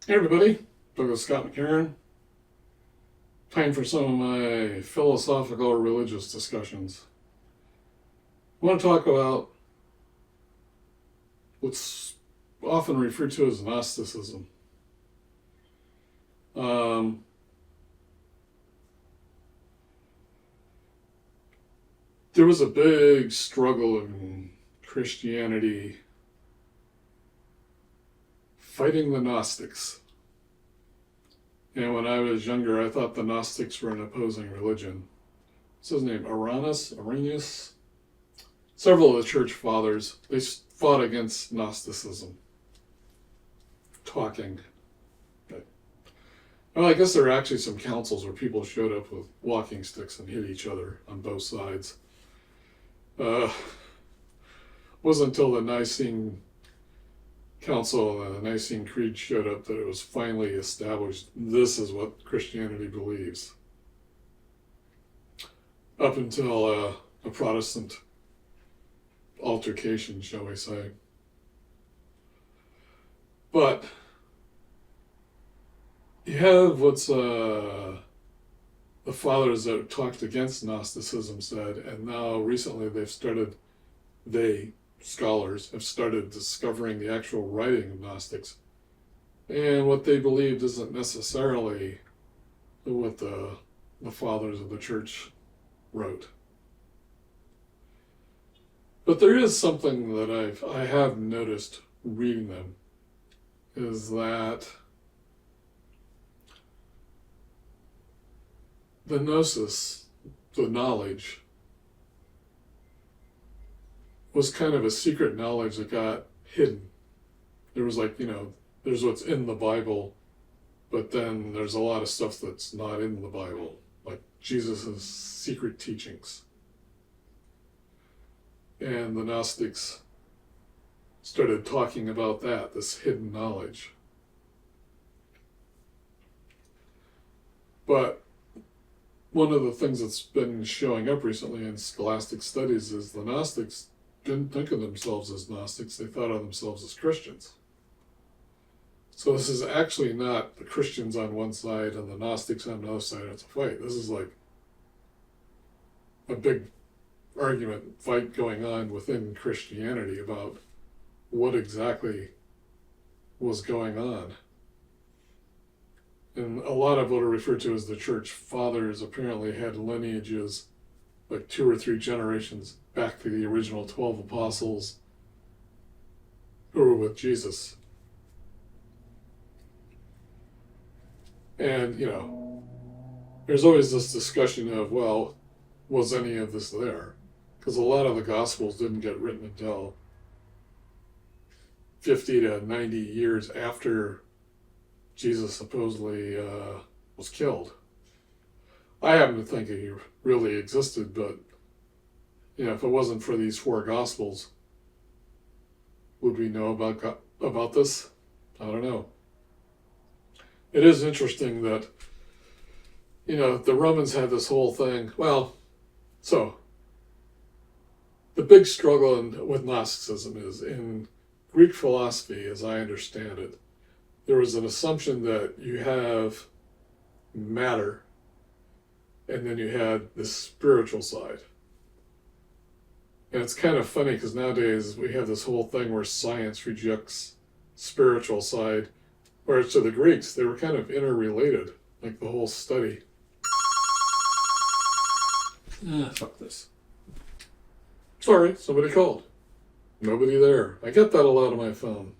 Hey everybody, Scott McCarron. Time for some of my philosophical or religious discussions. I want to talk about what's often referred to as Gnosticism. Um, there was a big struggle in Christianity fighting the Gnostics. And when I was younger, I thought the Gnostics were an opposing religion. What's his name? Irenaeus? Several of the church fathers, they fought against Gnosticism. Talking. Well, I guess there are actually some councils where people showed up with walking sticks and hit each other on both sides. Wasn't until the Nicene Council and the Nicene Creed showed up that it was finally established this is what Christianity believes. Up until a Protestant altercation, shall we say. But you have what's the fathers that talked against Gnosticism said, and now recently scholars have started discovering the actual writing of Gnostics. And what they believed isn't necessarily what the fathers of the church wrote. But there is something that I have noticed reading them, is that the gnosis, the knowledge, was kind of a secret knowledge that got hidden. There was there's what's in the Bible, but then there's a lot of stuff that's not in the Bible, like Jesus' secret teachings. And the Gnostics started talking about that, this hidden knowledge. But one of the things that's been showing up recently in scholastic studies is the Gnostics didn't think of themselves as Gnostics, they thought of themselves as Christians. So this is actually not the Christians on one side and the Gnostics on the other side. It's a fight. This is like a big fight going on within Christianity about what exactly was going on. And a lot of what are referred to as the church fathers apparently had lineages like 2 or 3 generations back to the original 12 apostles who were with Jesus. And, there's always this discussion of, well, was any of this there? Because a lot of the Gospels didn't get written until 50 to 90 years after Jesus supposedly was killed. I happen to think he really existed, but if it wasn't for these 4 Gospels, would we know about this? I don't know. It is interesting that, the Romans had this whole thing. Well, so the big struggle with Gnosticism is in Greek philosophy, as I understand it, there was an assumption that you have matter and then you had this spiritual side. And it's kind of funny because nowadays we have this whole thing where science rejects spiritual side, whereas to the Greeks, they were kind of interrelated, like the whole study. Fuck this. Sorry, somebody called. Nobody there. I get that a lot on my phone.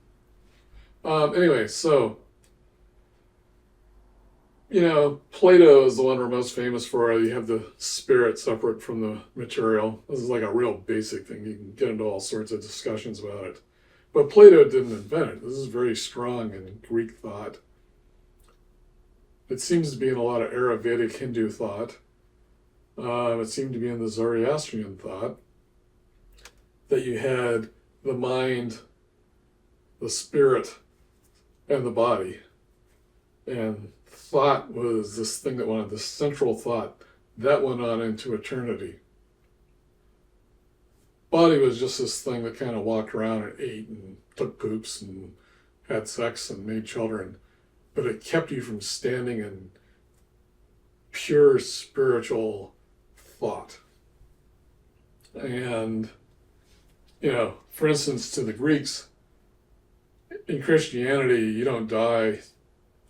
Anyway, so, Plato is the one we're most famous for. You have the spirit separate from the material. This is like a real basic thing. You can get into all sorts of discussions about it. But Plato didn't invent it. This is very strong in Greek thought. It seems to be in a lot of Ayurvedic Hindu thought. It seemed to be in the Zoroastrian thought that you had the mind, the spirit, and the body. And thought was this thing that went on, this central thought, that went on into eternity. Body was just this thing that kind of walked around and ate and took poops and had sex and made children. but it kept you from standing in pure spiritual thought. And, for instance, to the Greeks, in Christianity, you don't die,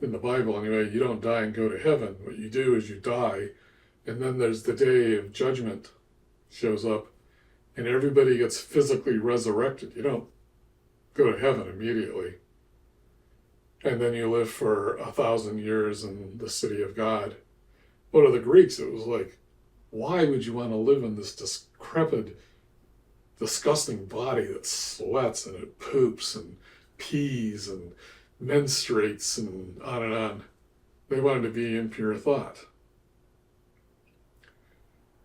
in the Bible anyway, you don't die and go to heaven. What you do is you die, and then there's the day of judgment shows up, and everybody gets physically resurrected. You don't go to heaven immediately. And then you live for 1,000 years in the city of God. But to the Greeks, it was like, why would you want to live in this decrepit, disgusting body that sweats and it poops and pees and menstruates and on and on? They wanted to be in pure thought.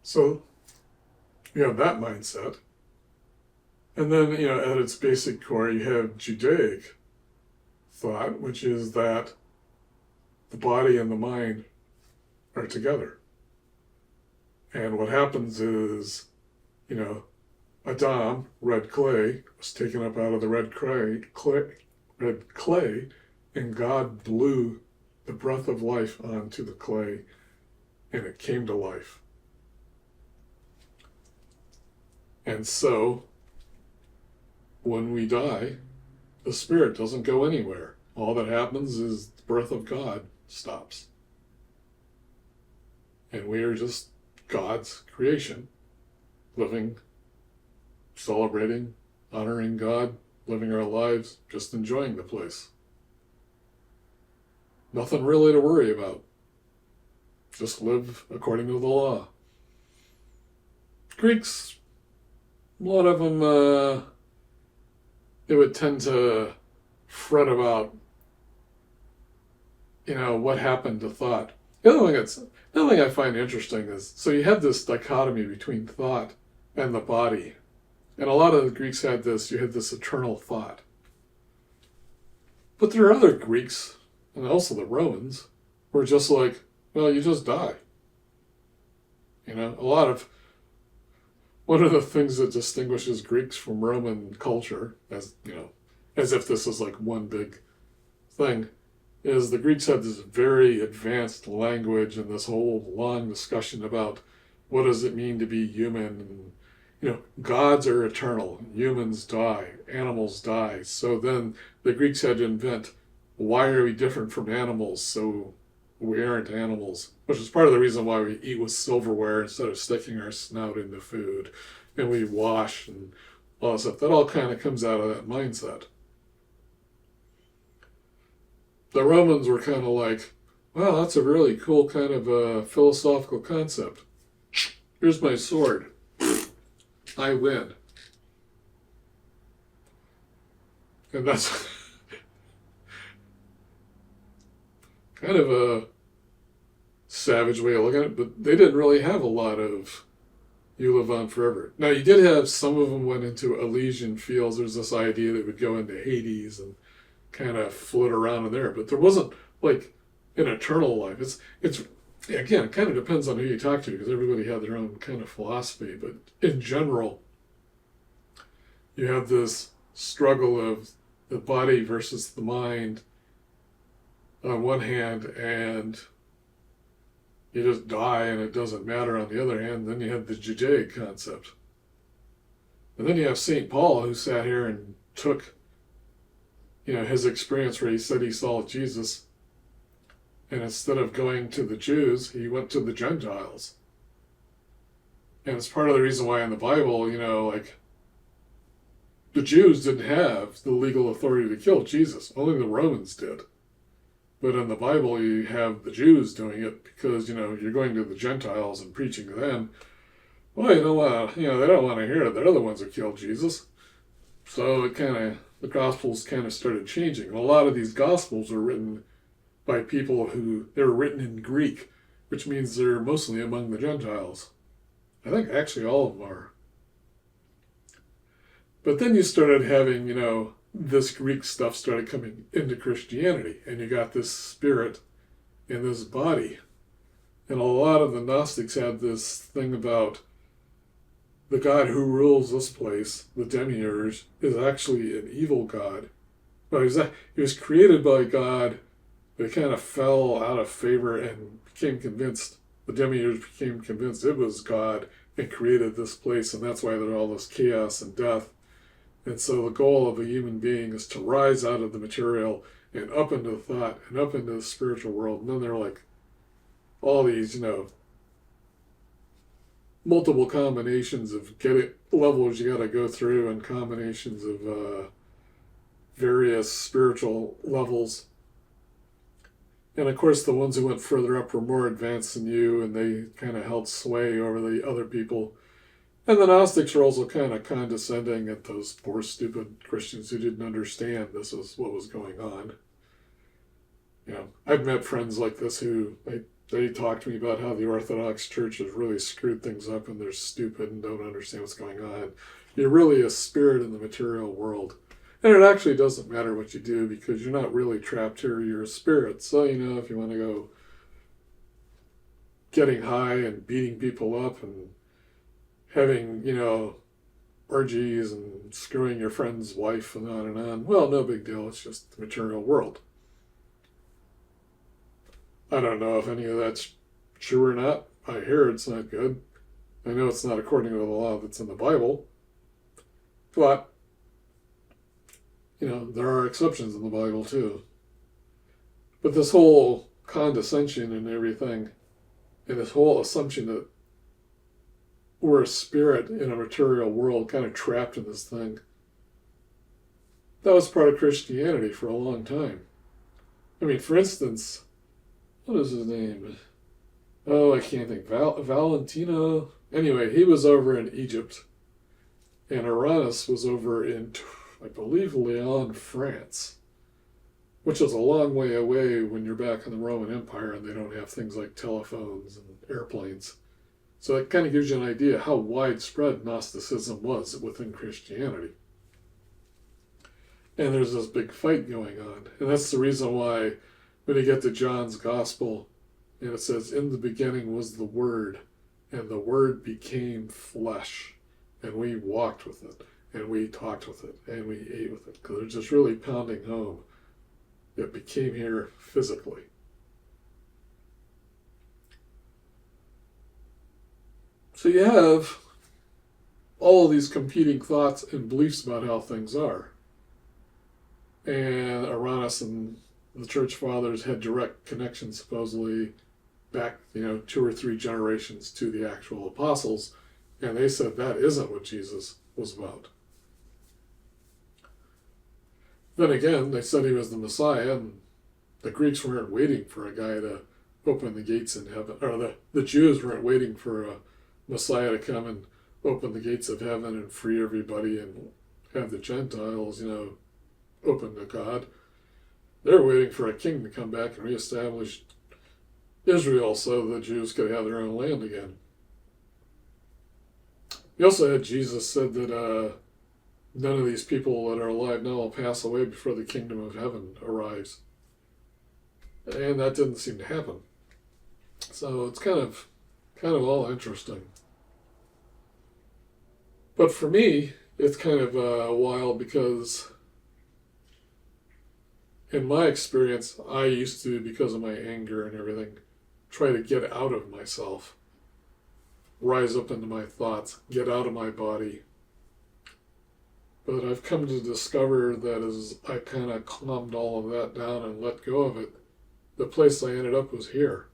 So you have that mindset. And then, at its basic core, you have Judaic thought, which is that the body and the mind are together. And what happens is, Adam, red clay, was taken up out of the red clay, and God blew the breath of life onto the clay, and it came to life. And so, when we die, the spirit doesn't go anywhere. All that happens is the breath of God stops. And we are just God's creation, living, celebrating, honoring God, living our lives, just enjoying the place. Nothing really to worry about. Just live according to the law. Greeks, a lot of them, they would tend to fret about, what happened to thought. The other thing I find interesting is, so you have this dichotomy between thought and the body. And a lot of the Greeks had this, you had this eternal thought. But there are other Greeks, and also the Romans, who are just like, well, you just die. One of the things that distinguishes Greeks from Roman culture, as if this is like one big thing, is the Greeks had this very advanced language and this whole long discussion about what does it mean to be human. And, gods are eternal, humans die, animals die. So then the Greeks had to invent, why are we different from animals so we aren't animals? Which is part of the reason why we eat with silverware instead of sticking our snout into food. And we wash and all that stuff. That all kind of comes out of that mindset. The Romans were kind of like, wow, that's a really cool kind of a philosophical concept. Here's my sword. I win. And that's kind of a savage way of looking at it, but they didn't really have a lot of you live on forever. Now, you did have some of them went into Elysian fields. There's this idea that would go into Hades and kind of float around in there, but there wasn't like an eternal life. It's again, it kind of depends on who you talk to, because everybody had their own kind of philosophy, but in general, you have this struggle of the body versus the mind on one hand, and you just die and it doesn't matter on the other hand. Then you have the Judaic concept. And then you have St. Paul, who sat here and took his experience where he said he saw Jesus, and instead of going to the Jews, he went to the Gentiles. And it's part of the reason why in the Bible, the Jews didn't have the legal authority to kill Jesus. Only the Romans did. But in the Bible, you have the Jews doing it because, you're going to the Gentiles and preaching to them. Well, they don't want to hear it. They're the ones who killed Jesus. So the Gospels kind of started changing. And a lot of these Gospels are written by people they're written in Greek, which means they're mostly among the Gentiles. I think actually all of them are. But then you started having, this Greek stuff started coming into Christianity, and you got this spirit in this body. And a lot of the Gnostics had this thing about the God who rules this place, the demiurge, is actually an evil God. But he was created by God They kind of fell out of favor and became convinced, the demiurge became convinced it was God and created this place, and that's why there's all this chaos and death. And so the goal of a human being is to rise out of the material and up into the thought and up into the spiritual world. And then there are like all these, multiple combinations of levels you got to go through, and combinations of various spiritual levels. And of course, the ones who went further up were more advanced than you, and they kind of held sway over the other people. And the Gnostics were also kind of condescending at those poor, stupid Christians who didn't understand this was what was going on. I've met friends like this who they talk to me about how the Orthodox Church has really screwed things up, and they're stupid and don't understand what's going on. You're really a spirit in the material world. And it actually doesn't matter what you do, because you're not really trapped here. You're a spirit. So, if you want to go getting high and beating people up and having, orgies and screwing your friend's wife and on, well, no big deal. It's just the material world. I don't know if any of that's true or not. I hear it's not good. I know it's not according to the law that's in the Bible. But, there are exceptions in the Bible too. But this whole condescension and everything, and this whole assumption that we're a spirit in a material world kind of trapped in this thing, that was part of Christianity for a long time. I mean, for instance, what is his name? Oh, I can't think. Valentino? Anyway, he was over in Egypt. And Uranus was over in, I believe, Lyon, France. Which is a long way away when you're back in the Roman Empire and they don't have things like telephones and airplanes. So it kind of gives you an idea how widespread Gnosticism was within Christianity. And there's this big fight going on. And that's the reason why when you get to John's Gospel, and it says, in the beginning was the Word, and the Word became flesh, and we walked with it, and we talked with it, and we ate with it, because they're just really pounding home. It became here physically. So you have all of these competing thoughts and beliefs about how things are. And Uranus and the church fathers had direct connections, supposedly, back, 2 or 3 generations to the actual apostles, and they said that isn't what Jesus was about. Then again, they said he was the Messiah, and the Greeks weren't waiting for a guy to open the gates in heaven, or the Jews weren't waiting for a Messiah to come and open the gates of heaven and free everybody and have the Gentiles, open to God. They're waiting for a king to come back and reestablish Israel so the Jews could have their own land again. You also had Jesus said that none of these people that are alive now will pass away before the kingdom of heaven arrives. And that didn't seem to happen. So it's kind of all interesting. But for me, it's kind of wild because in my experience, I used to, because of my anger and everything, try to get out of myself, rise up into my thoughts, get out of my body. But I've come to discover that as I kind of calmed all of that down and let go of it, the place I ended up was here,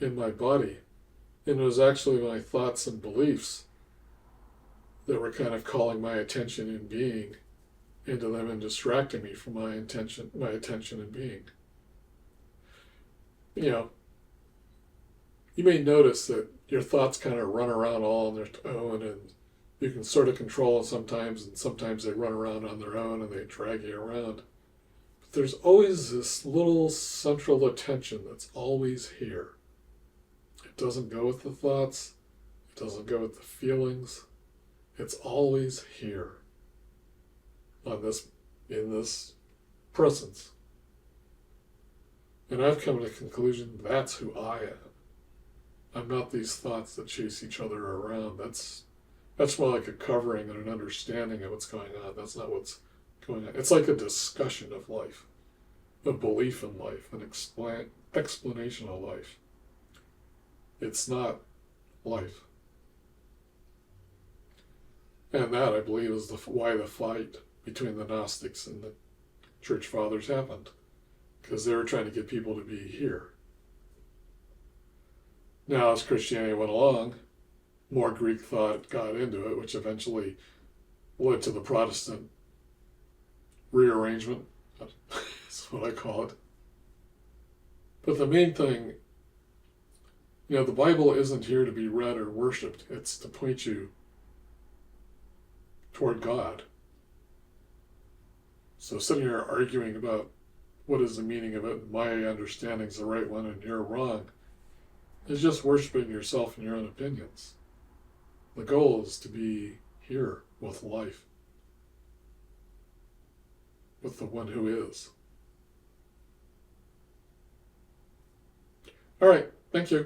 in my body. And it was actually my thoughts and beliefs that were kind of calling my attention and being into them and distracting me from my attention and being. You may notice that your thoughts kind of run around all on their own, and you can sort of control them sometimes, and sometimes they run around on their own and they drag you around. But there's always this little central attention that's always here. It doesn't go with the thoughts. It doesn't go with the feelings. It's always here. In this presence. And I've come to the conclusion that's who I am. I'm not these thoughts that chase each other around. That's more like a covering and an understanding of what's going on. That's not what's going on. It's like a discussion of life. a belief in life, an explanation of life. It's not life. And that, I believe, is why the fight between the Gnostics and the church fathers happened. Because they were trying to get people to be here. Now, as Christianity went along, more Greek thought got into it, which eventually led to the Protestant rearrangement. That's what I call it. But the main thing, the Bible isn't here to be read or worshipped. It's to point you toward God. So sitting here arguing about what is the meaning of it, and my understanding's the right one and you're wrong, is just worshiping yourself and your own opinions. The goal is to be here with life, with the one who is. All right, thank you.